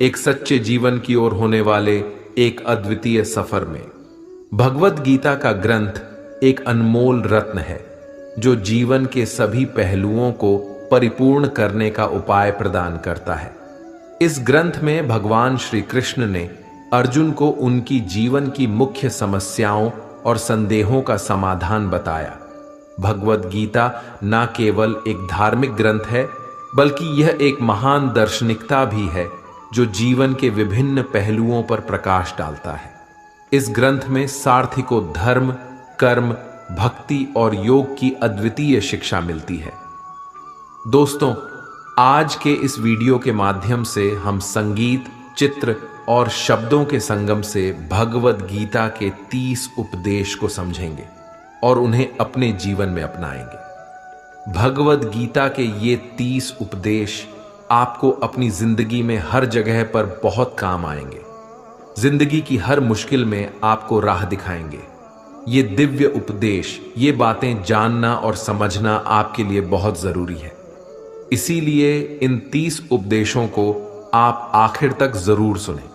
एक सच्चे जीवन की ओर होने वाले एक अद्वितीय सफर में। भगवद गीता का ग्रंथ एक अनमोल रत्न है जो जीवन के सभी पहलुओं को परिपूर्ण करने का उपाय प्रदान करता है। इस ग्रंथ में भगवान श्री कृष्ण ने अर्जुन को उनकी जीवन की मुख्य समस्याओं और संदेहों का समाधान बताया। भगवद गीता न केवल एक धार्मिक ग्रंथ है बल्कि यह एक महान दार्शनिकता भी है जो जीवन के विभिन्न पहलुओं पर प्रकाश डालता है। इस ग्रंथ में सारथी को धर्म, कर्म, भक्ति और योग की अद्वितीय शिक्षा मिलती है। दोस्तों, आज के इस वीडियो के माध्यम से हम संगीत, चित्र और शब्दों के संगम से भगवद गीता के 30 उपदेश को समझेंगे और उन्हें अपने जीवन में अपनाएंगे। भगवद गीता के ये 30 उपदेश आपको अपनी जिंदगी में हर जगह पर बहुत काम आएंगे। जिंदगी की हर मुश्किल में आपको राह दिखाएंगे। ये दिव्य उपदेश, ये बातें जानना और समझना आपके लिए बहुत जरूरी है। इसीलिए इन 30 उपदेशों को आप आखिर तक जरूर सुनें।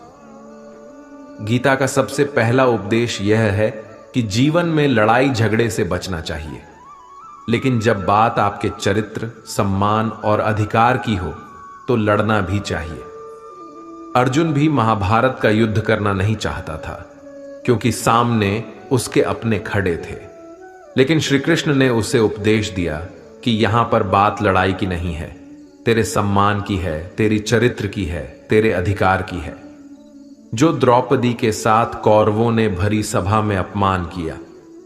गीता का सबसे पहला उपदेश यह है कि जीवन में लड़ाई झगड़े से बचना चाहिए, लेकिन जब बात आपके चरित्र, सम्मान और अधिकार की हो तो लड़ना भी चाहिए। अर्जुन भी महाभारत का युद्ध करना नहीं चाहता था क्योंकि सामने उसके अपने खड़े थे, लेकिन श्री कृष्ण ने उसे उपदेश दिया कि यहां पर बात लड़ाई की नहीं है, तेरे सम्मान की है, तेरी चरित्र की है, तेरे अधिकार की है। जो द्रौपदी के साथ कौरवों ने भरी सभा में अपमान किया,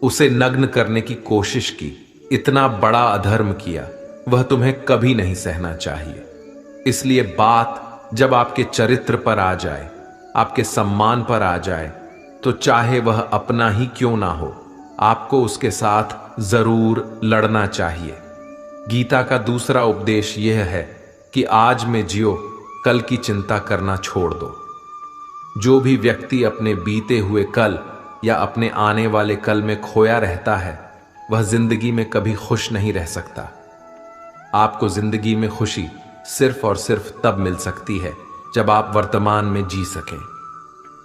उसे नग्न करने की कोशिश की, इतना बड़ा अधर्म किया, वह तुम्हें कभी नहीं सहना चाहिए। इसलिए बात जब आपके चरित्र पर आ जाए, आपके सम्मान पर आ जाए, तो चाहे वह अपना ही क्यों ना हो, आपको उसके साथ जरूर लड़ना चाहिए। गीता का दूसरा उपदेश यह है कि आज में जियो, कल की चिंता करना छोड़ दो। जो भी व्यक्ति अपने बीते हुए कल या अपने आने वाले कल में खोया रहता है, वह जिंदगी में कभी खुश नहीं रह सकता। आपको जिंदगी में खुशी सिर्फ और सिर्फ तब मिल सकती है जब आप वर्तमान में जी सकें,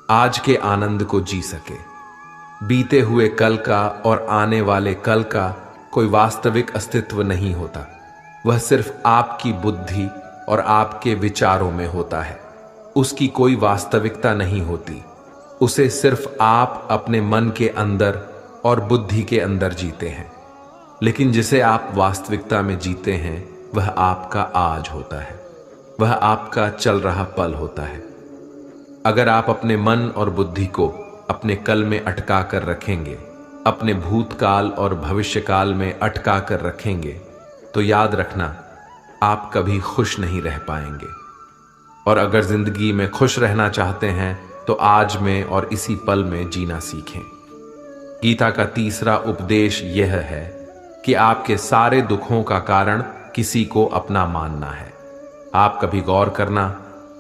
आज के आनंद को जी सकें। बीते हुए कल का और आने वाले कल का कोई वास्तविक अस्तित्व नहीं होता, वह सिर्फ आपकी बुद्धि और आपके विचारों में होता है। उसकी कोई वास्तविकता नहीं होती, उसे सिर्फ आप अपने मन के अंदर और बुद्धि के अंदर जीते हैं। लेकिन जिसे आप वास्तविकता में जीते हैं वह आपका आज होता है, वह आपका चल रहा पल होता है। अगर आप अपने मन और बुद्धि को अपने कल में अटका कर रखेंगे, अपने भूतकाल और भविष्यकाल में अटका कर रखेंगे, तो याद रखना आप कभी खुश नहीं रह पाएंगे। और अगर जिंदगी में खुश रहना चाहते हैं तो आज में और इसी पल में जीना सीखें। गीता का तीसरा उपदेश यह है कि आपके सारे दुखों का कारण किसी को अपना मानना है। आप कभी गौर करना,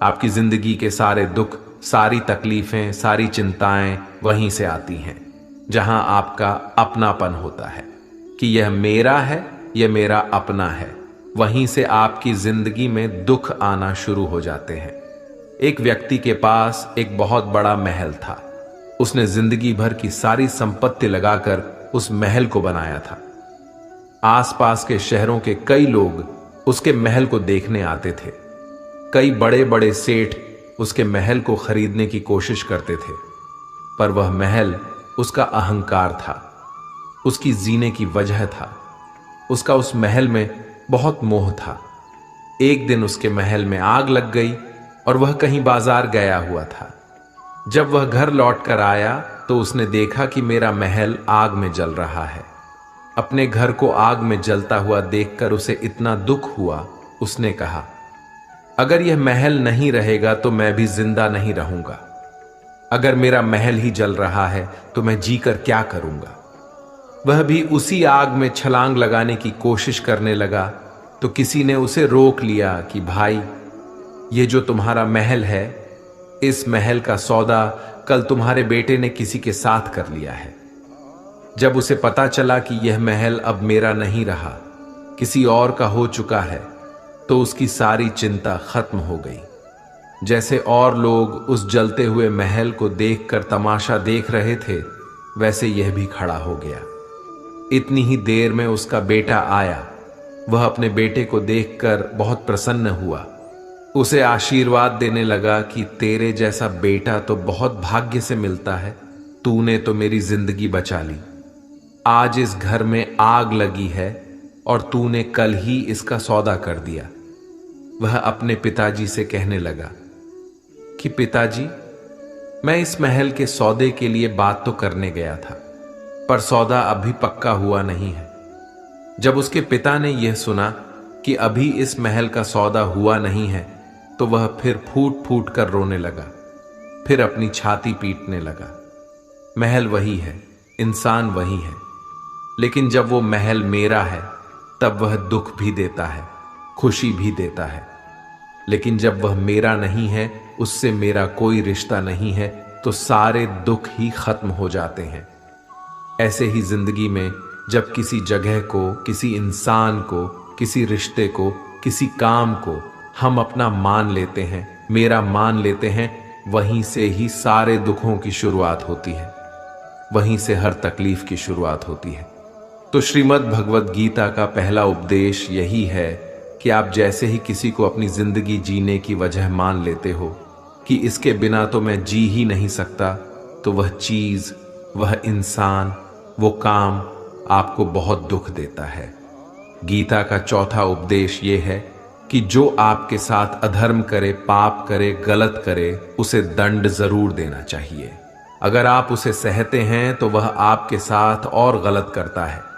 आपकी जिंदगी के सारे दुख, सारी तकलीफें, सारी चिंताएं वहीं से आती हैं जहां आपका अपनापन होता है कि यह मेरा है, यह मेरा अपना है। वहीं से आपकी जिंदगी में दुख आना शुरू हो जाते हैं। एक व्यक्ति के पास एक बहुत बड़ा महल था। उसने जिंदगी भर की सारी संपत्ति लगाकर उस महल को बनाया था। आसपास के शहरों के कई लोग उसके महल को देखने आते थे। कई बड़े बड़े सेठ उसके महल को खरीदने की कोशिश करते थे, पर वह महल उसका अहंकार था, उसकी जीने की वजह था। उसका उस महल में बहुत मोह था। एक दिन उसके महल में आग लग गई और वह कहीं बाजार गया हुआ था। जब वह घर लौट कर आया तो उसने देखा कि मेरा महल आग में जल रहा है। अपने घर को आग में जलता हुआ देखकर उसे इतना दुख हुआ, उसने कहा, अगर यह महल नहीं रहेगा तो मैं भी जिंदा नहीं रहूंगा। अगर मेरा महल ही जल रहा है तो मैं जीकर क्या करूंगा। वह भी उसी आग में छलांग लगाने की कोशिश करने लगा तो किसी ने उसे रोक लिया कि भाई, ये जो तुम्हारा महल है, इस महल का सौदा कल तुम्हारे बेटे ने किसी के साथ कर लिया है। जब उसे पता चला कि यह महल अब मेरा नहीं रहा, किसी और का हो चुका है, तो उसकी सारी चिंता खत्म हो गई। जैसे और लोग उस जलते हुए महल को देखकर तमाशा देख रहे थे, वैसे यह भी खड़ा हो गया। इतनी ही देर में उसका बेटा आया। वह अपने बेटे को देखकर बहुत प्रसन्न हुआ। उसे आशीर्वाद देने लगा कि तेरे जैसा बेटा तो बहुत भाग्य से मिलता है। तूने तो मेरी जिंदगी बचा ली। आज इस घर में आग लगी है और तूने कल ही इसका सौदा कर दिया। वह अपने पिताजी से कहने लगा कि पिताजी, मैं इस महल के सौदे के लिए बात तो करने गया था, पर सौदा अभी पक्का हुआ नहीं है। जब उसके पिता ने यह सुना कि अभी इस महल का सौदा हुआ नहीं है, तो वह फिर फूट फूट कर रोने लगा, फिर अपनी छाती पीटने लगा। महल वही है, इंसान वही है, लेकिन जब वो महल मेरा है तब वह दुख भी देता है, खुशी भी देता है। लेकिन जब वह मेरा नहीं है, उससे मेरा कोई रिश्ता नहीं है, तो सारे दुख ही खत्म हो जाते हैं। ऐसे ही जिंदगी में जब किसी जगह को, किसी इंसान को, किसी रिश्ते को, किसी काम को हम अपना मान लेते हैं, मेरा मान लेते हैं, वहीं से ही सारे दुखों की शुरुआत होती है, वहीं से हर तकलीफ की शुरुआत होती है। तो श्रीमद् भगवद गीता का पहला उपदेश यही है कि आप जैसे ही किसी को अपनी जिंदगी जीने की वजह मान लेते हो कि इसके बिना तो मैं जी ही नहीं सकता, तो वह चीज, वह इंसान, वो काम आपको बहुत दुख देता है। गीता का चौथा उपदेश यह है कि जो आपके साथ अधर्म करे, पाप करे, गलत करे, उसे दंड जरूर देना चाहिए। अगर आप उसे सहते हैं तो वह आपके साथ और गलत करता है।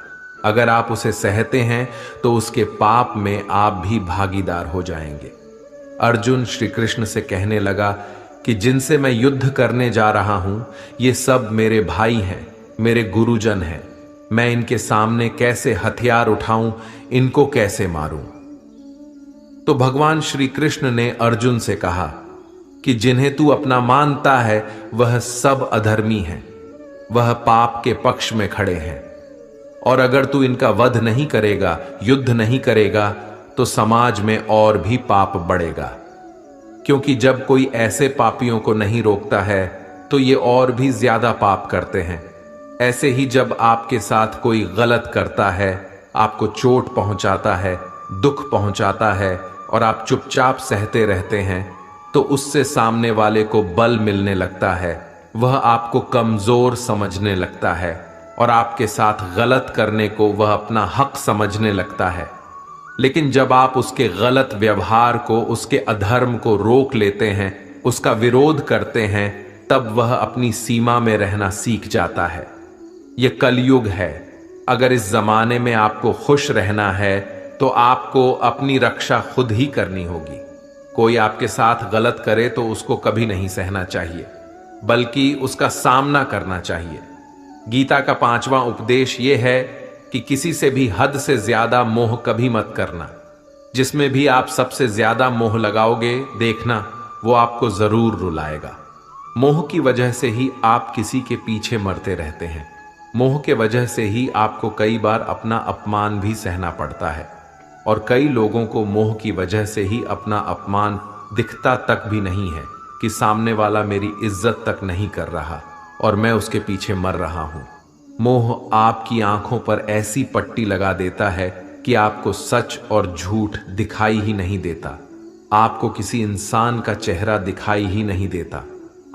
अगर आप उसे सहते हैं तो उसके पाप में आप भी भागीदार हो जाएंगे। अर्जुन श्री कृष्ण से कहने लगा कि जिनसे मैं युद्ध करने जा रहा हूं, ये सब मेरे भाई हैं, मेरे गुरुजन हैं। मैं इनके सामने कैसे हथियार उठाऊं, इनको कैसे मारूं? तो भगवान श्री कृष्ण ने अर्जुन से कहा कि जिन्हें तू अपना मानता है वह सब अधर्मी हैं, वह पाप के पक्ष में खड़े हैं। और अगर तू इनका वध नहीं करेगा, युद्ध नहीं करेगा, तो समाज में और भी पाप बढ़ेगा। क्योंकि जब कोई ऐसे पापियों को नहीं रोकता है तो ये और भी ज्यादा पाप करते हैं। ऐसे ही जब आपके साथ कोई गलत करता है, आपको चोट पहुंचाता है, दुख पहुंचाता है और आप चुपचाप सहते रहते हैं, तो उससे सामने वाले को बल मिलने लगता है, वह आपको कमजोर समझने लगता है और आपके साथ गलत करने को वह अपना हक समझने लगता है। लेकिन जब आप उसके गलत व्यवहार को, उसके अधर्म को रोक लेते हैं, उसका विरोध करते हैं, तब वह अपनी सीमा में रहना सीख जाता है। यह कलयुग है। अगर इस जमाने में आपको खुश रहना है तो आपको अपनी रक्षा खुद ही करनी होगी। कोई आपके साथ गलत करे तो उसको कभी नहीं सहना चाहिए, बल्कि उसका सामना करना चाहिए। गीता का पांचवा उपदेश यह है कि किसी से भी हद से ज्यादा मोह कभी मत करना। जिसमें भी आप सबसे ज्यादा मोह लगाओगे, देखना वो आपको जरूर रुलाएगा। मोह की वजह से ही आप किसी के पीछे मरते रहते हैं। मोह के वजह से ही आपको कई बार अपना अपमान भी सहना पड़ता है, और कई लोगों को मोह की वजह से ही अपना अपमान दिखता तक भी नहीं है कि सामने वाला मेरी इज्जत तक नहीं कर रहा और मैं उसके पीछे मर रहा हूं। मोह आपकी आंखों पर ऐसी पट्टी लगा देता है कि आपको सच और झूठ दिखाई ही नहीं देता। आपको किसी इंसान का चेहरा दिखाई ही नहीं देता।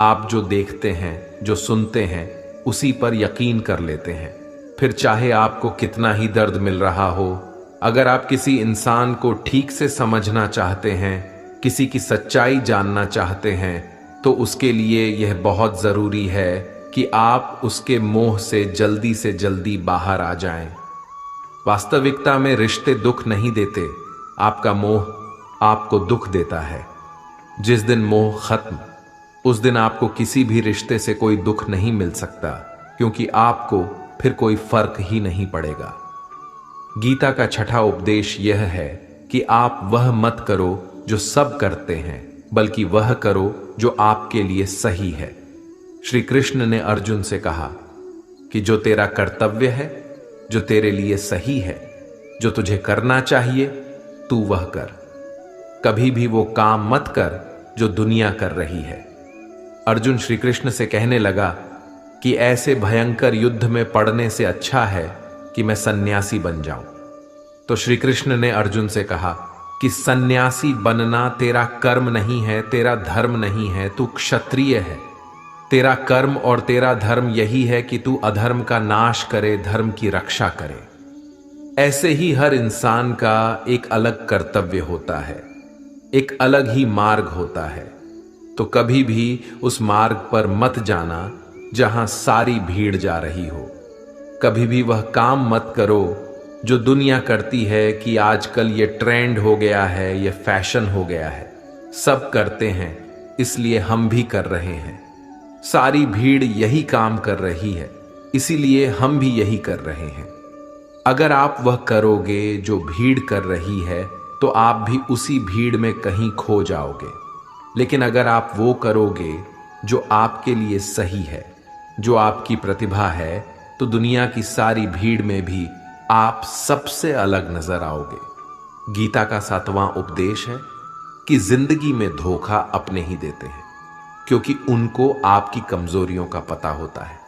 आप जो देखते हैं, जो सुनते हैं, उसी पर यकीन कर लेते हैं। फिर चाहे आपको कितना ही दर्द मिल रहा हो, अगर आप किसी इंसान को ठीक से समझना चाहते हैं, किसी की सच्चाई जानना चाहते हैं, तो उसके लिए यह बहुत जरूरी है कि आप उसके मोह से जल्दी बाहर आ जाएं। वास्तविकता में रिश्ते दुख नहीं देते, आपका मोह आपको दुख देता है। जिस दिन मोह खत्म, उस दिन आपको किसी भी रिश्ते से कोई दुख नहीं मिल सकता, क्योंकि आपको फिर कोई फर्क ही नहीं पड़ेगा। गीता का छठा उपदेश यह है कि आप वह मत करो जो सब करते हैं, बल्कि वह करो जो आपके लिए सही है। श्री कृष्ण ने अर्जुन से कहा कि जो तेरा कर्तव्य है, जो तेरे लिए सही है, जो तुझे करना चाहिए, तू वह कर। कभी भी वो काम मत कर जो दुनिया कर रही है। अर्जुन श्री कृष्ण से कहने लगा कि ऐसे भयंकर युद्ध में पड़ने से अच्छा है कि मैं सन्यासी बन जाऊं। तो श्री कृष्ण ने अर्जुन से कहा कि सन्यासी बनना तेरा कर्म नहीं है, तेरा धर्म नहीं है, तू क्षत्रिय है। तेरा कर्म और तेरा धर्म यही है कि तू अधर्म का नाश करे, धर्म की रक्षा करे। ऐसे ही हर इंसान का एक अलग कर्तव्य होता है, एक अलग ही मार्ग होता है। तो कभी भी उस मार्ग पर मत जाना जहां सारी भीड़ जा रही हो। कभी भी वह काम मत करो जो दुनिया करती है कि आजकल ये ट्रेंड हो गया है, ये फैशन हो गया है, सब करते हैं इसलिए हम भी कर रहे हैं। सारी भीड़ यही काम कर रही है इसीलिए हम भी यही कर रहे हैं। अगर आप वह करोगे जो भीड़ कर रही है तो आप भी उसी भीड़ में कहीं खो जाओगे। लेकिन अगर आप वो करोगे जो आपके लिए सही है, जो आपकी प्रतिभा है, तो दुनिया की सारी भीड़ में भी आप सबसे अलग नजर आओगे। गीता का 7वां उपदेश है कि जिंदगी में धोखा अपने ही देते हैं, क्योंकि उनको आपकी कमजोरियों का पता होता है।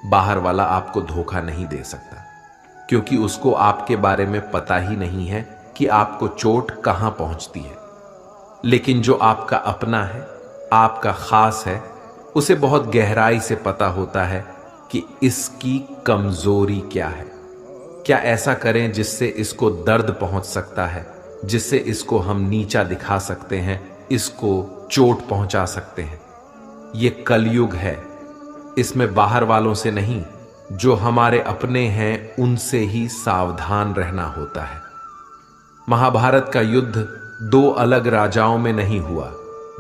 बाहर वाला आपको धोखा नहीं दे सकता, क्योंकि उसको आपके बारे में पता ही नहीं है कि आपको चोट कहां पहुंचती है। लेकिन जो आपका अपना है, आपका खास है, उसे बहुत गहराई से पता होता है कि इसकी कमजोरी क्या है। क्या ऐसा करें जिससे इसको दर्द पहुंच सकता है, जिससे इसको हम नीचा दिखा सकते हैं, इसको चोट पहुंचा सकते हैं। ये कलयुग है, इसमें बाहर वालों से नहीं, जो हमारे अपने हैं उनसे ही सावधान रहना होता है। महाभारत का युद्ध 2 अलग राजाओं में नहीं हुआ,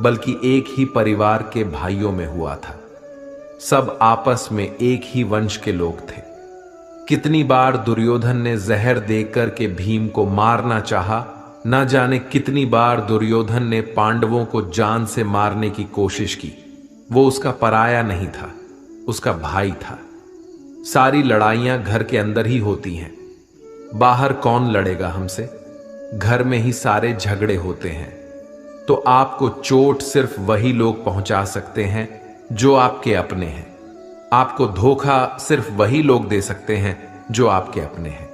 बल्कि एक ही परिवार के भाइयों में हुआ था। सब आपस में एक ही वंश के लोग थे। कितनी बार दुर्योधन ने जहर देकर के भीम को मारना चाहा, न जाने कितनी बार दुर्योधन ने पांडवों को जान से मारने की कोशिश की। वो उसका पराया नहीं था, उसका भाई था। सारी लड़ाइयां घर के अंदर ही होती हैं, बाहर कौन लड़ेगा हमसे? घर में ही सारे झगड़े होते हैं। तो आपको चोट सिर्फ वही लोग पहुंचा सकते हैं जो आपके अपने हैं। आपको धोखा सिर्फ वही लोग दे सकते हैं जो आपके अपने हैं।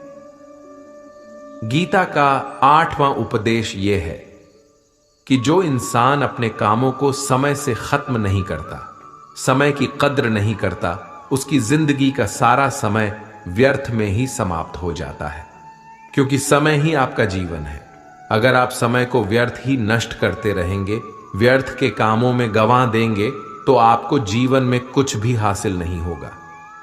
गीता का 8वां उपदेश यह है कि जो इंसान अपने कामों को समय से खत्म नहीं करता, समय की कद्र नहीं करता, उसकी जिंदगी का सारा समय व्यर्थ में ही समाप्त हो जाता है। क्योंकि समय ही आपका जीवन है। अगर आप समय को व्यर्थ ही नष्ट करते रहेंगे, व्यर्थ के कामों में गंवा देंगे, तो आपको जीवन में कुछ भी हासिल नहीं होगा।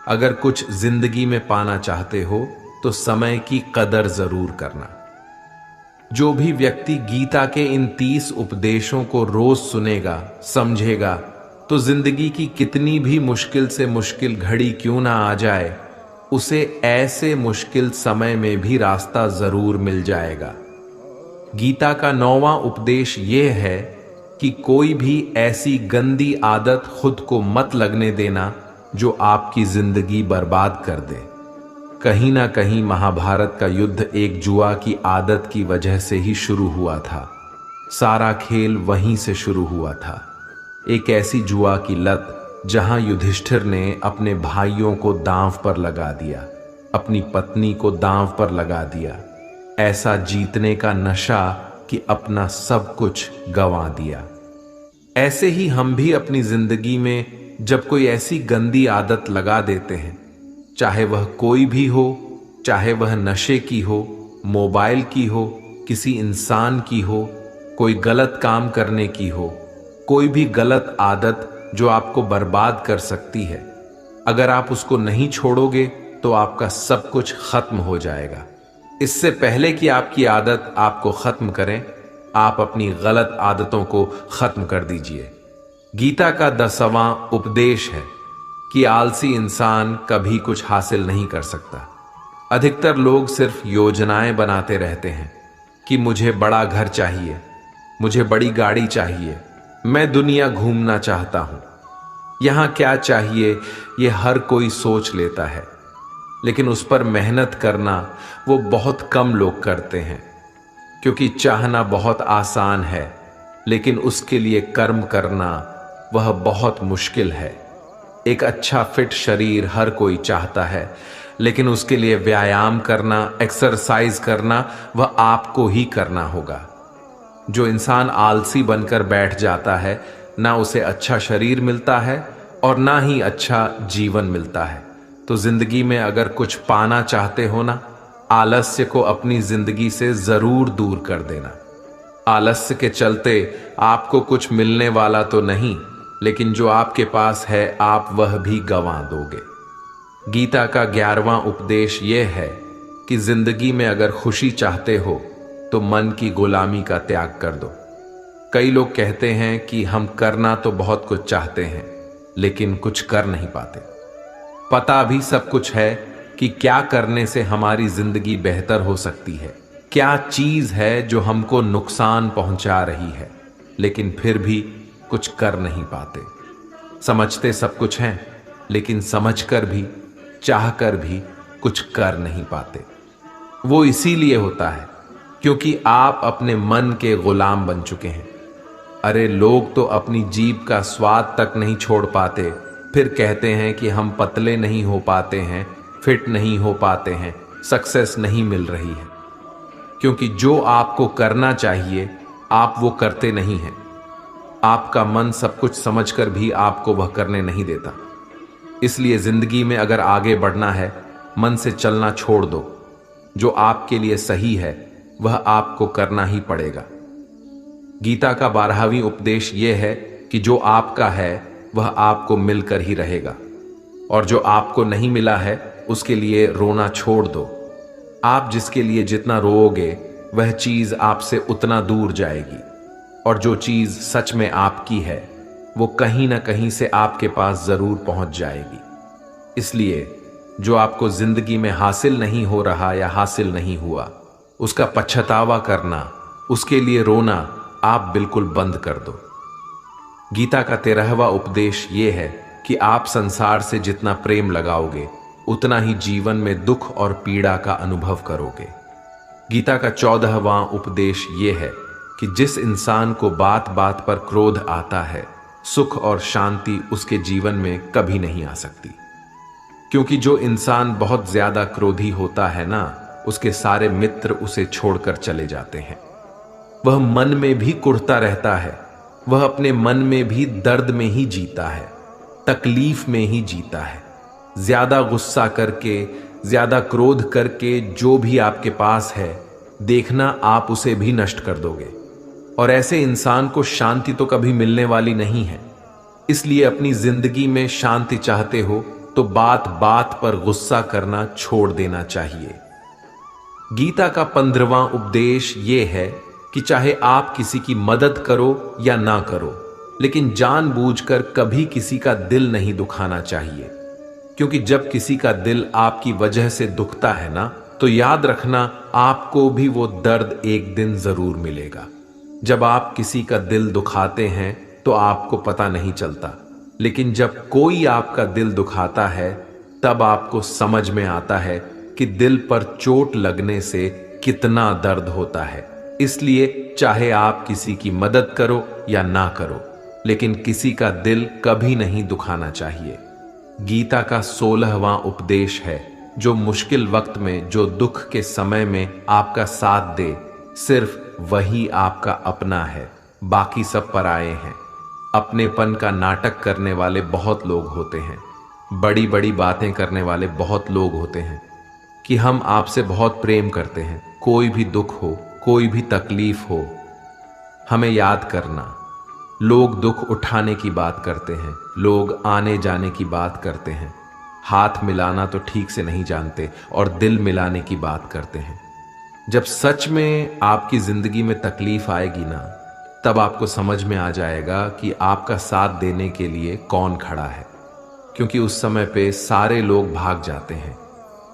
अगर कुछ जिंदगी में पाना चाहते हो तो समय की कदर जरूर करना। जो भी व्यक्ति गीता के इन 30 उपदेशों को रोज सुनेगा, समझेगा, तो जिंदगी की कितनी भी मुश्किल से मुश्किल घड़ी क्यों ना आ जाए, उसे ऐसे मुश्किल समय में भी रास्ता जरूर मिल जाएगा। गीता का 9वां उपदेश यह है कि कोई भी ऐसी गंदी आदत खुद को मत लगने देना जो आपकी जिंदगी बर्बाद कर दे। कहीं ना कहीं महाभारत का युद्ध एक जुआ की आदत की वजह से ही शुरू हुआ था। सारा खेल वहीं से शुरू हुआ था। एक ऐसी जुआ की लत जहां युधिष्ठिर ने अपने भाइयों को दांव पर लगा दिया, अपनी पत्नी को दांव पर लगा दिया। ऐसा जीतने का नशा कि अपना सब कुछ गंवा दिया। ऐसे ही हम भी अपनी जिंदगी में जब कोई ऐसी गंदी आदत लगा देते हैं, चाहे वह कोई भी हो, चाहे वह नशे की हो, मोबाइल की हो, किसी इंसान की हो, कोई गलत काम करने की हो, कोई भी गलत आदत जो आपको बर्बाद कर सकती है, अगर आप उसको नहीं छोड़ोगे तो आपका सब कुछ खत्म हो जाएगा। इससे पहले कि आपकी आदत आपको खत्म करें, आप अपनी गलत आदतों को खत्म कर दीजिए। गीता का 10वां उपदेश है कि आलसी इंसान कभी कुछ हासिल नहीं कर सकता। अधिकतर लोग सिर्फ योजनाएं बनाते रहते हैं कि मुझे बड़ा घर चाहिए, मुझे बड़ी गाड़ी चाहिए, मैं दुनिया घूमना चाहता हूं। यहां क्या चाहिए ये हर कोई सोच लेता है, लेकिन उस पर मेहनत करना वो बहुत कम लोग करते हैं। क्योंकि चाहना बहुत आसान है, लेकिन उसके लिए कर्म करना वह बहुत मुश्किल है। एक अच्छा फिट शरीर हर कोई चाहता है, लेकिन उसके लिए व्यायाम करना, एक्सरसाइज करना वह आपको ही करना होगा। जो इंसान आलसी बनकर बैठ जाता है, ना उसे अच्छा शरीर मिलता है और ना ही अच्छा जीवन मिलता है। तो जिंदगी में अगर कुछ पाना चाहते हो ना, आलस्य को अपनी जिंदगी से जरूर दूर कर देना। आलस्य के चलते आपको कुछ मिलने वाला तो नहीं, लेकिन जो आपके पास है आप वह भी गंवा दोगे। गीता का 11वां उपदेश यह है कि जिंदगी में अगर खुशी चाहते हो तो मन की गुलामी का त्याग कर दो। कई लोग कहते हैं कि हम करना तो बहुत कुछ चाहते हैं, लेकिन कुछ कर नहीं पाते। पता भी सब कुछ है कि क्या करने से हमारी जिंदगी बेहतर हो सकती है, क्या चीज है जो हमको नुकसान पहुंचा रही है, लेकिन फिर भी कुछ कर नहीं पाते। समझते सब कुछ हैं, लेकिन समझकर भी, चाहकर भी कुछ कर नहीं पाते। वो इसीलिए होता है क्योंकि आप अपने मन के गुलाम बन चुके हैं। अरे लोग तो अपनी जीभ का स्वाद तक नहीं छोड़ पाते, फिर कहते हैं कि हम पतले नहीं हो पाते हैं, फिट नहीं हो पाते हैं, सक्सेस नहीं मिल रही है। क्योंकि जो आपको करना चाहिए आप वो करते नहीं हैं। आपका मन सब कुछ समझकर भी आपको वह करने नहीं देता। इसलिए जिंदगी में अगर आगे बढ़ना है, मन से चलना छोड़ दो। जो आपके लिए सही है वह आपको करना ही पड़ेगा। गीता का 12वां उपदेश यह है कि जो आपका है वह आपको मिलकर ही रहेगा, और जो आपको नहीं मिला है उसके लिए रोना छोड़ दो। आप जिसके लिए जितना रोओगे वह चीज आपसे उतना दूर जाएगी, और जो चीज सच में आपकी है वो कहीं ना कहीं से आपके पास जरूर पहुंच जाएगी। इसलिए जो आपको जिंदगी में हासिल नहीं हो रहा या हासिल नहीं हुआ, उसका पछतावा करना, उसके लिए रोना आप बिल्कुल बंद कर दो। गीता का 13वां उपदेश यह है कि आप संसार से जितना प्रेम लगाओगे उतना ही जीवन में दुख और पीड़ा का अनुभव करोगे। गीता का 14वां उपदेश यह है कि जिस इंसान को बात बात पर क्रोध आता है, सुख और शांति उसके जीवन में कभी नहीं आ सकती। क्योंकि जो इंसान बहुत ज्यादा क्रोधी होता है ना, उसके सारे मित्र उसे छोड़कर चले जाते हैं। वह मन में भी कुढ़ता रहता है, वह अपने मन में भी दर्द में ही जीता है, तकलीफ में ही जीता है। ज्यादा गुस्सा करके, ज्यादा क्रोध करके जो भी आपके पास है, देखना आप उसे भी नष्ट कर दोगे, और ऐसे इंसान को शांति तो कभी मिलने वाली नहीं है। इसलिए अपनी जिंदगी में शांति चाहते हो तो बात बात पर गुस्सा करना छोड़ देना चाहिए। गीता का 15वां उपदेश यह है कि चाहे आप किसी की मदद करो या ना करो, लेकिन जानबूझकर कभी किसी का दिल नहीं दुखाना चाहिए। क्योंकि जब किसी का दिल आपकी वजह से दुखता है ना, तो याद रखना आपको भी वो दर्द एक दिन जरूर मिलेगा। जब आप किसी का दिल दुखाते हैं तो आपको पता नहीं चलता, लेकिन जब कोई आपका दिल दुखाता है तब आपको समझ में आता है कि दिल पर चोट लगने से कितना दर्द होता है। इसलिए चाहे आप किसी की मदद करो या ना करो, लेकिन किसी का दिल कभी नहीं दुखाना चाहिए। गीता का 16वां उपदेश है, जो मुश्किल वक्त में, जो दुख के समय में आपका साथ दे, सिर्फ वही आपका अपना है, बाकी सब पराये हैं। अपनेपन का नाटक करने वाले बहुत लोग होते हैं, बड़ी बड़ी बातें करने वाले बहुत लोग होते हैं कि हम आपसे बहुत प्रेम करते हैं। कोई भी दुख हो, कोई भी तकलीफ हो, हमें याद करना। लोग दुख उठाने की बात करते हैं, लोग आने जाने की बात करते हैं, हाथ मिलाना तो ठीक से नहीं जानते और दिल मिलाने की बात करते हैं। जब सच में आपकी जिंदगी में तकलीफ आएगी ना, तब आपको समझ में आ जाएगा कि आपका साथ देने के लिए कौन खड़ा है। क्योंकि उस समय पे सारे लोग भाग जाते हैं,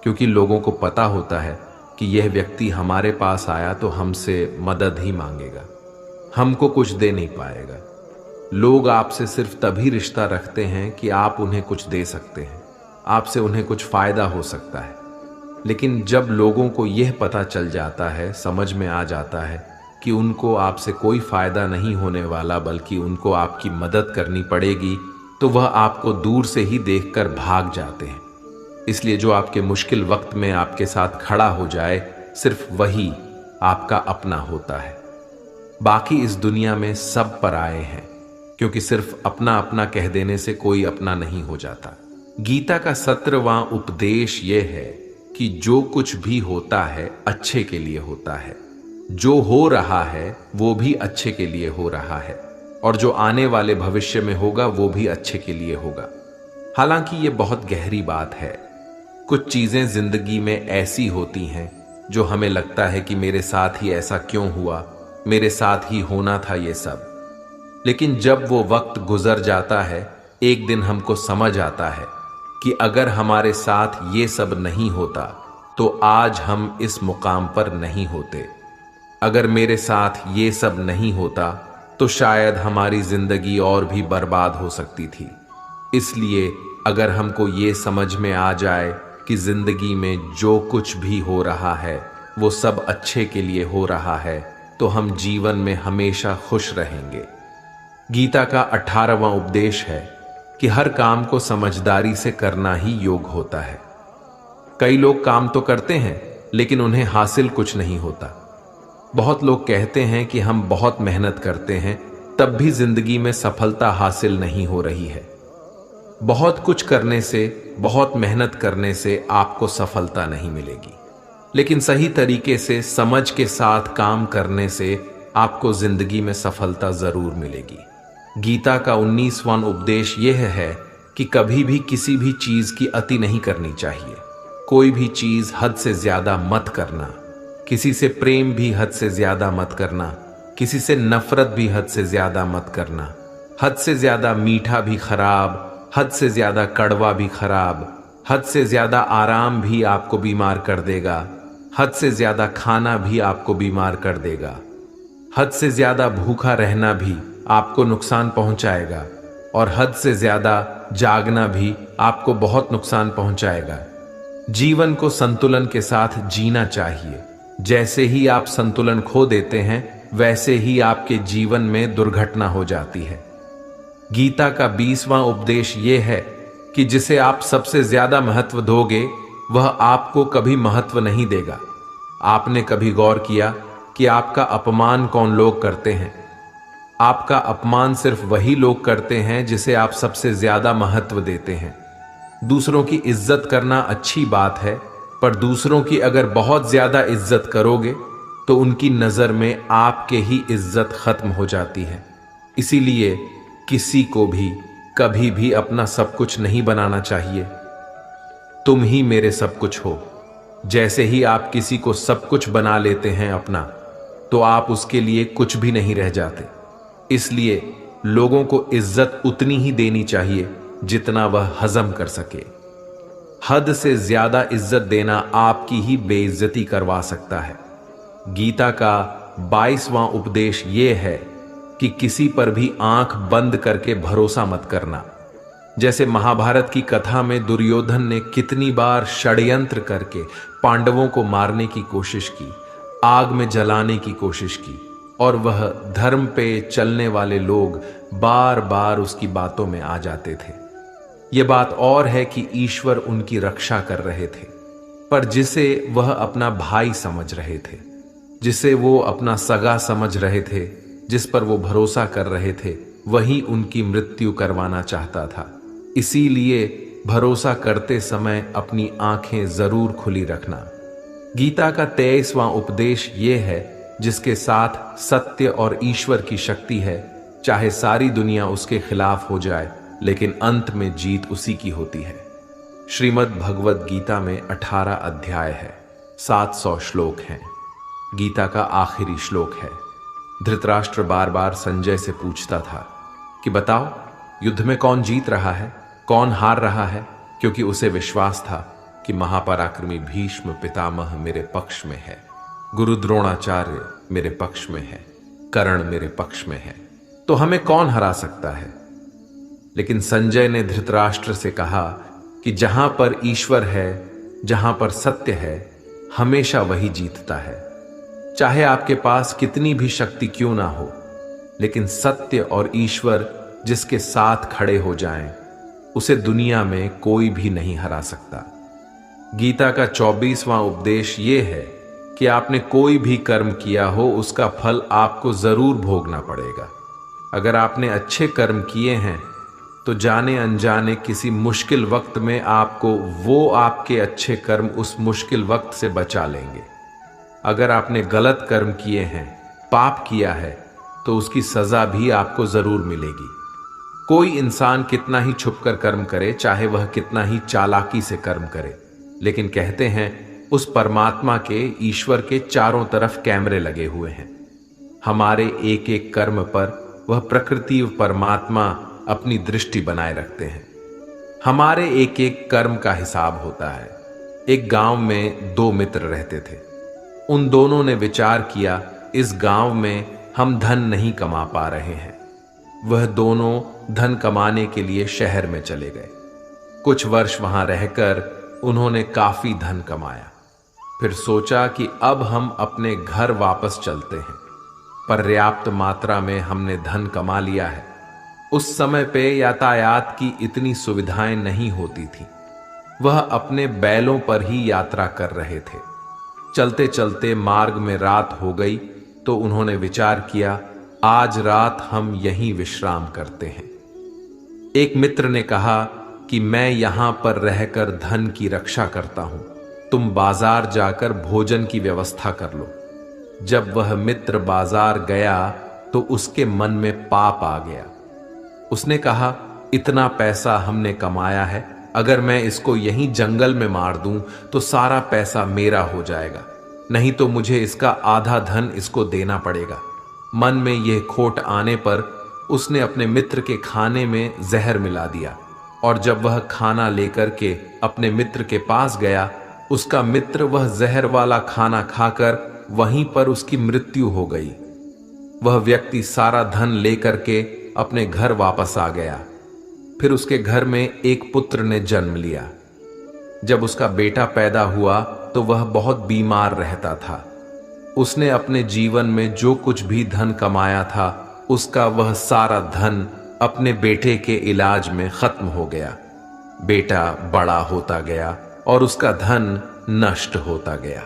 क्योंकि लोगों को पता होता है कि यह व्यक्ति हमारे पास आया तो हमसे मदद ही मांगेगा, हमको कुछ दे नहीं पाएगा। लोग आपसे सिर्फ तभी रिश्ता रखते हैं कि आप उन्हें कुछ दे सकते हैं, आपसे उन्हें कुछ फायदा हो सकता है। लेकिन जब लोगों को यह पता चल जाता है, समझ में आ जाता है कि उनको आपसे कोई फायदा नहीं होने वाला बल्कि उनको आपकी मदद करनी पड़ेगी, तो वह आपको दूर से ही देखकर भाग जाते हैं। इसलिए जो आपके मुश्किल वक्त में आपके साथ खड़ा हो जाए, सिर्फ वही आपका अपना होता है। बाकी इस दुनिया में सब पराये हैं, क्योंकि सिर्फ अपना अपना कह देने से कोई अपना नहीं हो जाता। गीता का 17वां उपदेश यह है कि जो कुछ भी होता है अच्छे के लिए होता है, जो हो रहा है वो भी अच्छे के लिए हो रहा है, और जो आने वाले भविष्य में होगा वो भी अच्छे के लिए होगा। हालांकि ये बहुत गहरी बात है। कुछ चीजें जिंदगी में ऐसी होती हैं जो हमें लगता है कि मेरे साथ ही ऐसा क्यों हुआ, मेरे साथ ही होना था ये सब। लेकिन जब वो वक्त गुजर जाता है, एक दिन हमको समझ आता है कि अगर हमारे साथ ये सब नहीं होता तो आज हम इस मुकाम पर नहीं होते। अगर मेरे साथ ये सब नहीं होता तो शायद हमारी जिंदगी और भी बर्बाद हो सकती थी। इसलिए अगर हमको ये समझ में आ जाए कि जिंदगी में जो कुछ भी हो रहा है वो सब अच्छे के लिए हो रहा है, तो हम जीवन में हमेशा खुश रहेंगे। गीता का 18वां उपदेश है कि हर काम को समझदारी से करना ही योग होता है। कई लोग काम तो करते हैं लेकिन उन्हें हासिल कुछ नहीं होता। बहुत लोग कहते हैं कि हम बहुत मेहनत करते हैं, तब भी जिंदगी में सफलता हासिल नहीं हो रही है। बहुत कुछ करने से, बहुत मेहनत करने से आपको सफलता नहीं मिलेगी, लेकिन सही तरीके से समझ के साथ काम करने से आपको जिंदगी में सफलता जरूर मिलेगी। गीता का 19वां उपदेश यह है कि कभी भी किसी भी चीज की अति नहीं करनी चाहिए। कोई भी चीज हद से ज्यादा मत करना। किसी से प्रेम भी हद से ज्यादा मत करना। किसी से नफरत भी हद से ज्यादा मत करना। हद से ज्यादा मीठा भी खराब, हद से ज्यादा कड़वा भी खराब। हद से ज्यादा आराम भी आपको बीमार कर देगा। हद से ज्यादा खाना भी आपको बीमार कर देगा। हद से ज्यादा भूखा रहना भी आपको नुकसान पहुंचाएगा, और हद से ज्यादा जागना भी आपको बहुत नुकसान पहुंचाएगा। जीवन को संतुलन के साथ जीना चाहिए। जैसे ही आप संतुलन खो देते हैं, वैसे ही आपके जीवन में दुर्घटना हो जाती है। गीता का 20वां उपदेश यह है कि जिसे आप सबसे ज्यादा महत्व दोगे, वह आपको कभी महत्व नहीं देगा। आपने कभी गौर किया कि आपका अपमान कौन लोग करते हैं? आपका अपमान सिर्फ वही लोग करते हैं जिसे आप सबसे ज्यादा महत्व देते हैं। दूसरों की इज्जत करना अच्छी बात है, पर दूसरों की अगर बहुत ज्यादा इज्जत करोगे तो उनकी नजर में आपके ही इज्जत खत्म हो जाती है। इसीलिए किसी को भी कभी भी अपना सब कुछ नहीं बनाना चाहिए। तुम ही मेरे सब कुछ हो। जैसे ही आप किसी को सब कुछ बना लेते हैं अपना, तो आप उसके लिए कुछ भी नहीं रह जाते। इसलिए लोगों को इज्जत उतनी ही देनी चाहिए जितना वह हजम कर सके। हद से ज्यादा इज्जत देना आपकी ही बेइज्जती करवा सकता है। गीता का 22वां उपदेश यह है कि किसी पर भी आंख बंद करके भरोसा मत करना। जैसे महाभारत की कथा में दुर्योधन ने कितनी बार षड्यंत्र करके पांडवों को मारने की कोशिश की, आग में जलाने की कोशिश की, और वह धर्म पे चलने वाले लोग बार बार उसकी बातों में आ जाते थे। यह बात और है कि ईश्वर उनकी रक्षा कर रहे थे, पर जिसे वह अपना भाई समझ रहे थे, जिसे वो अपना सगा समझ रहे थे, जिस पर वो भरोसा कर रहे थे, वही उनकी मृत्यु करवाना चाहता था। इसीलिए भरोसा करते समय अपनी आंखें जरूर खुली रखना। गीता का 23वां उपदेश यह है, जिसके साथ सत्य और ईश्वर की शक्ति है, चाहे सारी दुनिया उसके खिलाफ हो जाए, लेकिन अंत में जीत उसी की होती है। श्रीमद् भगवद गीता में 18 अध्याय है, 700 श्लोक हैं। गीता का आखिरी श्लोक है। धृतराष्ट्र बार बार संजय से पूछता था कि बताओ, युद्ध में कौन जीत रहा है, कौन हार रहा है, क्योंकि उसे विश्वास था कि महापराक्रमी भीष्म पितामह मेरे पक्ष में है, गुरु द्रोणाचार्य मेरे पक्ष में है, कर्ण मेरे पक्ष में है, तो हमें कौन हरा सकता है। लेकिन संजय ने धृतराष्ट्र से कहा कि जहां पर ईश्वर है, जहां पर सत्य है, हमेशा वही जीतता है। चाहे आपके पास कितनी भी शक्ति क्यों ना हो, लेकिन सत्य और ईश्वर जिसके साथ खड़े हो जाएं, उसे दुनिया में कोई भी नहीं हरा सकता। गीता का 24वां उपदेश यह है कि आपने कोई भी कर्म किया हो उसका फल आपको जरूर भोगना पड़ेगा। अगर आपने अच्छे कर्म किए हैं तो जाने अनजाने किसी मुश्किल वक्त में आपको वो आपके अच्छे कर्म उस मुश्किल वक्त से बचा लेंगे। अगर आपने गलत कर्म किए हैं, पाप किया है, तो उसकी सजा भी आपको जरूर मिलेगी। कोई इंसान कितना ही छुपकर कर्म करे, चाहे वह कितना ही चालाकी से कर्म करे, लेकिन कहते हैं उस परमात्मा के, ईश्वर के चारों तरफ कैमरे लगे हुए हैं। हमारे एक एक कर्म पर वह प्रकृति व परमात्मा अपनी दृष्टि बनाए रखते हैं। हमारे एक एक कर्म का हिसाब होता है। एक गांव में 2 मित्र रहते थे। उन दोनों ने विचार किया, इस गांव में हम धन नहीं कमा पा रहे हैं। वह दोनों धन कमाने के लिए शहर में चले गए। कुछ वर्ष वहां रहकर उन्होंने काफी धन कमाया। फिर सोचा कि अब हम अपने घर वापस चलते हैं। पर्याप्त मात्रा में हमने धन कमा लिया है। उस समय पे यातायात की इतनी सुविधाएं नहीं होती थी। वह अपने बैलों पर ही यात्रा कर रहे थे। चलते चलते मार्ग में रात हो गई तो उन्होंने विचार किया, आज रात हम यहीं विश्राम करते हैं। एक मित्र ने कहा कि मैं यहां पर रहकर धन की रक्षा करता हूं, तुम बाजार जाकर भोजन की व्यवस्था कर लो। जब वह मित्र बाजार गया तो उसके मन में पाप आ गया। उसने कहा, इतना पैसा हमने कमाया है, अगर मैं इसको यहीं जंगल में मार दूं तो सारा पैसा मेरा हो जाएगा, नहीं तो मुझे इसका आधा धन इसको देना पड़ेगा। मन में यह खोट आने पर उसने अपने मित्र के खाने में जहर मिला दिया, और जब वह खाना लेकर के अपने मित्र के पास गया, उसका मित्र वह जहर वाला खाना खाकर वहीं पर उसकी मृत्यु हो गई। वह व्यक्ति सारा धन लेकर के अपने घर वापस आ गया। फिर उसके घर में एक पुत्र ने जन्म लिया। जब उसका बेटा पैदा हुआ तो वह बहुत बीमार रहता था। उसने अपने जीवन में जो कुछ भी धन कमाया था उसका वह सारा धन अपने बेटे के इलाज में खत्म हो गया। बेटा बड़ा होता गया और उसका धन नष्ट होता गया।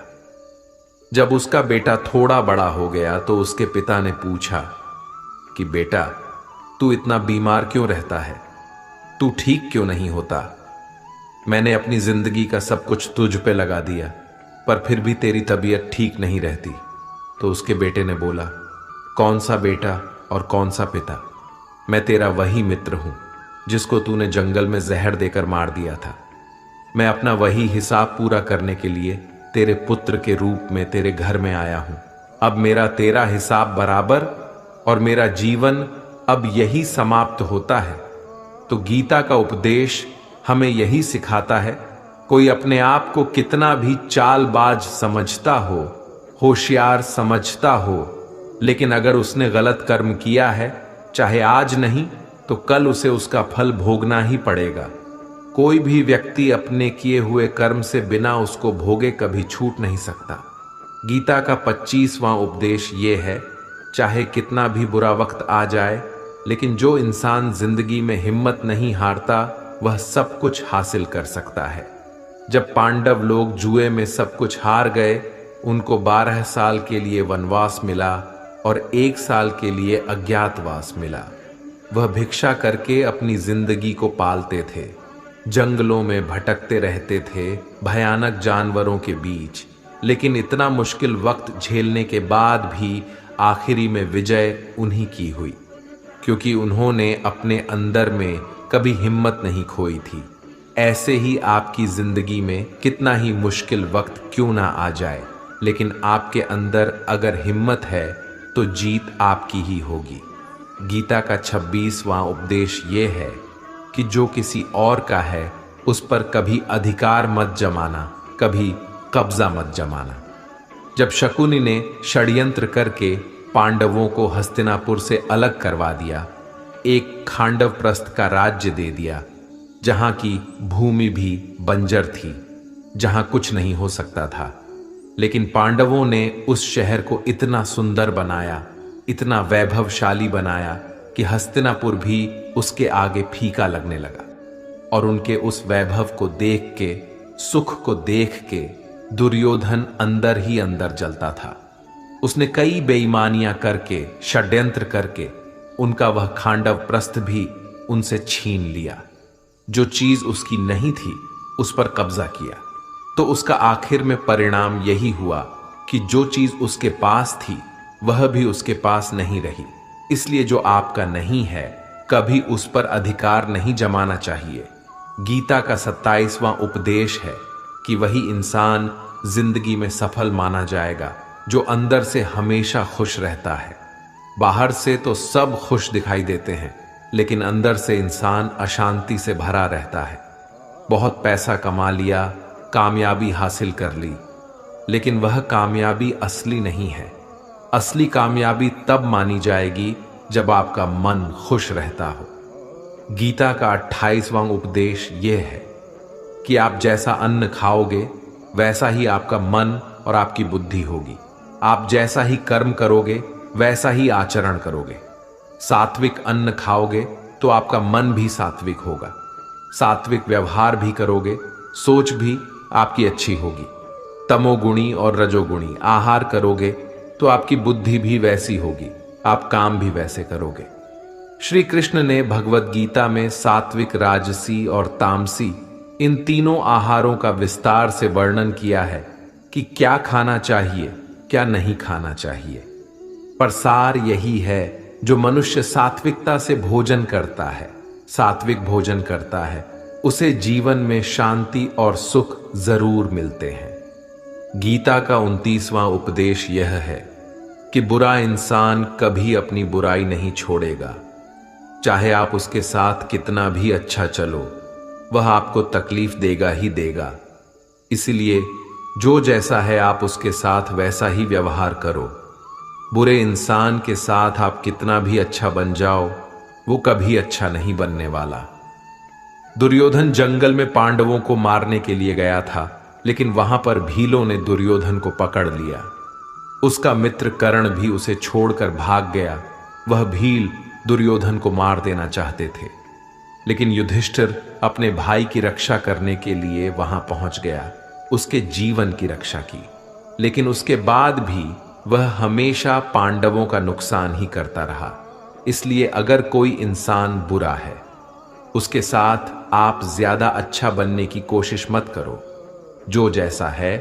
जब उसका बेटा थोड़ा बड़ा हो गया तो उसके पिता ने पूछा कि बेटा, तू इतना बीमार क्यों रहता है? तू ठीक क्यों नहीं होता? मैंने अपनी जिंदगी का सब कुछ तुझ पे लगा दिया, पर फिर भी तेरी तबीयत ठीक नहीं रहती। तो उसके बेटे ने बोला, कौन सा बेटा और कौन सा पिता? मैं तेरा वही मित्र हूं जिसको तूने जंगल में जहर देकर मार दिया था। मैं अपना वही हिसाब पूरा करने के लिए तेरे पुत्र के रूप में तेरे घर में आया हूं। अब मेरा तेरा हिसाब बराबर और मेरा जीवन अब यही समाप्त होता है। तो गीता का उपदेश हमें यही सिखाता है, कोई अपने आप को कितना भी चालबाज समझता हो, होशियार समझता हो, लेकिन अगर उसने गलत कर्म किया है, चाहे आज नहीं तो कल उसे उसका फल भोगना ही पड़ेगा। कोई भी व्यक्ति अपने किए हुए कर्म से बिना उसको भोगे कभी छूट नहीं सकता। गीता का 25वां उपदेश ये है, चाहे कितना भी बुरा वक्त आ जाए, लेकिन जो इंसान जिंदगी में हिम्मत नहीं हारता वह सब कुछ हासिल कर सकता है। जब पांडव लोग जुए में सब कुछ हार गए, उनको 12 साल के लिए वनवास मिला और 1 साल के लिए अज्ञातवास मिला। वह भिक्षा करके अपनी जिंदगी को पालते थे, जंगलों में भटकते रहते थे, भयानक जानवरों के बीच, लेकिन इतना मुश्किल वक्त झेलने के बाद भी आखिरी में विजय उन्हीं की हुई, क्योंकि उन्होंने अपने अंदर में कभी हिम्मत नहीं खोई थी। ऐसे ही आपकी जिंदगी में कितना ही मुश्किल वक्त क्यों ना आ जाए, लेकिन आपके अंदर अगर हिम्मत है तो जीत आपकी ही होगी। गीता का 26वां उपदेश ये है कि जो किसी और का है उस पर कभी अधिकार मत जमाना, कभी कब्जा मत जमाना। जब शकुनि ने षड्यंत्र करके पांडवों को हस्तिनापुर से अलग करवा दिया, एक खांडव प्रस्थ का राज्य दे दिया, जहां की भूमि भी बंजर थी, जहां कुछ नहीं हो सकता था, लेकिन पांडवों ने उस शहर को इतना सुंदर बनाया, इतना वैभवशाली बनाया कि हस्तिनापुर भी उसके आगे फीका लगने लगा। और उनके उस वैभव को देख के, सुख को देख के दुर्योधन अंदर ही अंदर जलता था। उसने कई बेईमानियां करके, षड्यंत्र करके उनका वह खांडव प्रस्थ भी उनसे छीन लिया। जो चीज उसकी नहीं थी उस पर कब्जा किया। तो उसका आखिर में परिणाम यही हुआ कि जो चीज उसके पास थी वह भी उसके पास नहीं रही। इसलिए जो आपका नहीं है कभी उस पर अधिकार नहीं जमाना चाहिए। गीता का 27वां उपदेश है कि वही इंसान जिंदगी में सफल माना जाएगा जो अंदर से हमेशा खुश रहता है। बाहर से तो सब खुश दिखाई देते हैं, लेकिन अंदर से इंसान अशांति से भरा रहता है। बहुत पैसा कमा लिया, कामयाबी हासिल कर ली, लेकिन वह कामयाबी असली नहीं है। असली कामयाबी तब मानी जाएगी जब आपका मन खुश रहता हो। गीता का 28वां उपदेश यह है कि आप जैसा अन्न खाओगे वैसा ही आपका मन और आपकी बुद्धि होगी। आप जैसा ही कर्म करोगे वैसा ही आचरण करोगे। सात्विक अन्न खाओगे तो आपका मन भी सात्विक होगा। सात्विक व्यवहार भी करोगे, सोच भी आपकी अच्छी होगी। तमोगुणी और रजोगुणी आहार करोगे तो आपकी बुद्धि भी वैसी होगी, आप काम भी वैसे करोगे। श्री कृष्ण ने भगवत गीता में सात्विक, राजसी और तामसी इन तीनों आहारों का विस्तार से वर्णन किया है कि क्या खाना चाहिए, क्या नहीं खाना चाहिए। पर सार यही है, जो मनुष्य सात्विकता से भोजन करता है, सात्विक भोजन करता है, उसे जीवन में शांति और सुख जरूर मिलते हैं। गीता का 29वां उपदेश यह है कि बुरा इंसान कभी अपनी बुराई नहीं छोड़ेगा। चाहे आप उसके साथ कितना भी अच्छा चलो, वह आपको तकलीफ देगा ही देगा। इसलिए जो जैसा है आप उसके साथ वैसा ही व्यवहार करो। बुरे इंसान के साथ आप कितना भी अच्छा बन जाओ, वो कभी अच्छा नहीं बनने वाला। दुर्योधन जंगल में पांडवों को मारने के लिए गया था, लेकिन वहां पर भीलों ने दुर्योधन को पकड़ लिया। उसका मित्र कर्ण भी उसे छोड़कर भाग गया। वह भील दुर्योधन को मार देना चाहते थे, लेकिन युधिष्ठिर अपने भाई की रक्षा करने के लिए वहां पहुंच गया, उसके जीवन की रक्षा की। लेकिन उसके बाद भी वह हमेशा पांडवों का नुकसान ही करता रहा। इसलिए अगर कोई इंसान बुरा है, उसके साथ आप ज्यादा अच्छा बनने की कोशिश मत करो। जो जैसा है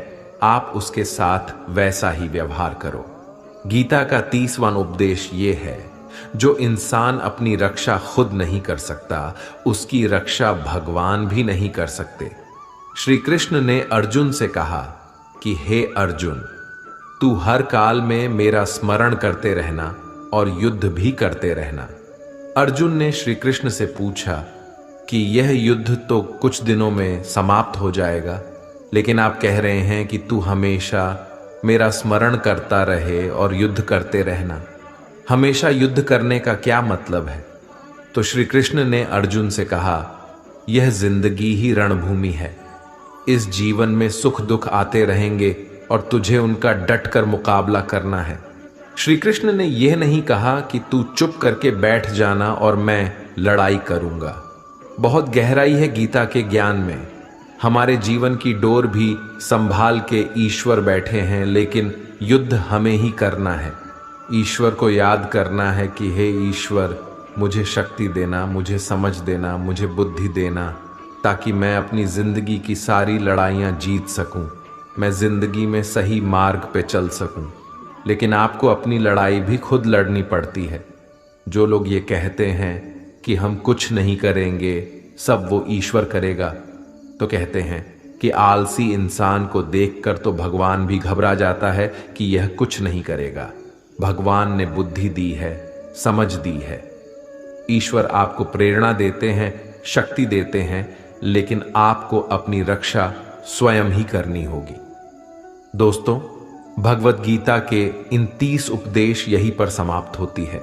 आप उसके साथ वैसा ही व्यवहार करो। गीता का 30वां उपदेश ये है, जो इंसान अपनी रक्षा खुद नहीं कर सकता, उसकी रक्षा भगवान भी नहीं कर सकते। श्री कृष्ण ने अर्जुन से कहा कि हे अर्जुन, तू हर काल में मेरा स्मरण करते रहना और युद्ध भी करते रहना। अर्जुन ने श्री कृष्ण से पूछा कि यह युद्ध तो कुछ दिनों में समाप्त हो जाएगा, लेकिन आप कह रहे हैं कि तू हमेशा मेरा स्मरण करता रहे और युद्ध करते रहना। हमेशा युद्ध करने का क्या मतलब है? तो श्री कृष्ण ने अर्जुन से कहा, यह जिंदगी ही रणभूमि है। इस जीवन में सुख दुख आते रहेंगे और तुझे उनका डट कर मुकाबला करना है। श्री कृष्ण ने यह नहीं कहा कि तू चुप करके बैठ जाना और मैं लड़ाई करूंगा। बहुत गहराई है गीता के ज्ञान में। हमारे जीवन की डोर भी संभाल के ईश्वर बैठे हैं, लेकिन युद्ध हमें ही करना है। ईश्वर को याद करना है कि हे ईश्वर, मुझे शक्ति देना, मुझे समझ देना, मुझे बुद्धि देना, ताकि मैं अपनी जिंदगी की सारी लड़ाइयाँ जीत सकूं, मैं जिंदगी में सही मार्ग पे चल सकूं। लेकिन आपको अपनी लड़ाई भी खुद लड़नी पड़ती है। जो लोग ये कहते हैं कि हम कुछ नहीं करेंगे, सब वो ईश्वर करेगा, तो कहते हैं कि आलसी इंसान को देखकर तो भगवान भी घबरा जाता है कि यह कुछ नहीं करेगा। भगवान ने बुद्धि दी है, समझ दी है। ईश्वर आपको प्रेरणा देते हैं, शक्ति देते हैं, लेकिन आपको अपनी रक्षा स्वयं ही करनी होगी। दोस्तों, भगवत गीता के इन 30 उपदेश यहीं पर समाप्त होती है।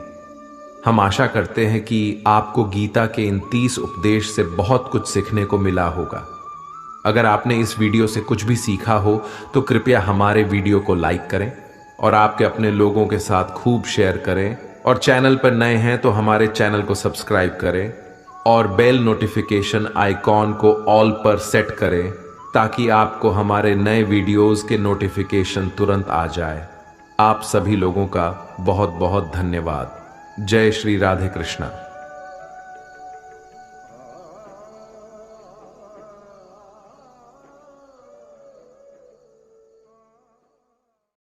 हम आशा करते हैं कि आपको गीता के इन 30 उपदेश से बहुत कुछ सीखने को मिला होगा। अगर आपने इस वीडियो से कुछ भी सीखा हो तो कृपया हमारे वीडियो को लाइक करें और आपके अपने लोगों के साथ खूब शेयर करें, और चैनल पर नए हैं तो हमारे चैनल को सब्सक्राइब करें और बेल नोटिफिकेशन आइकॉन को ऑल पर सेट करें ताकि आपको हमारे नए वीडियोस के नोटिफिकेशन तुरंत आ जाए। आप सभी लोगों का बहुत बहुत धन्यवाद। जय श्री राधे कृष्णा।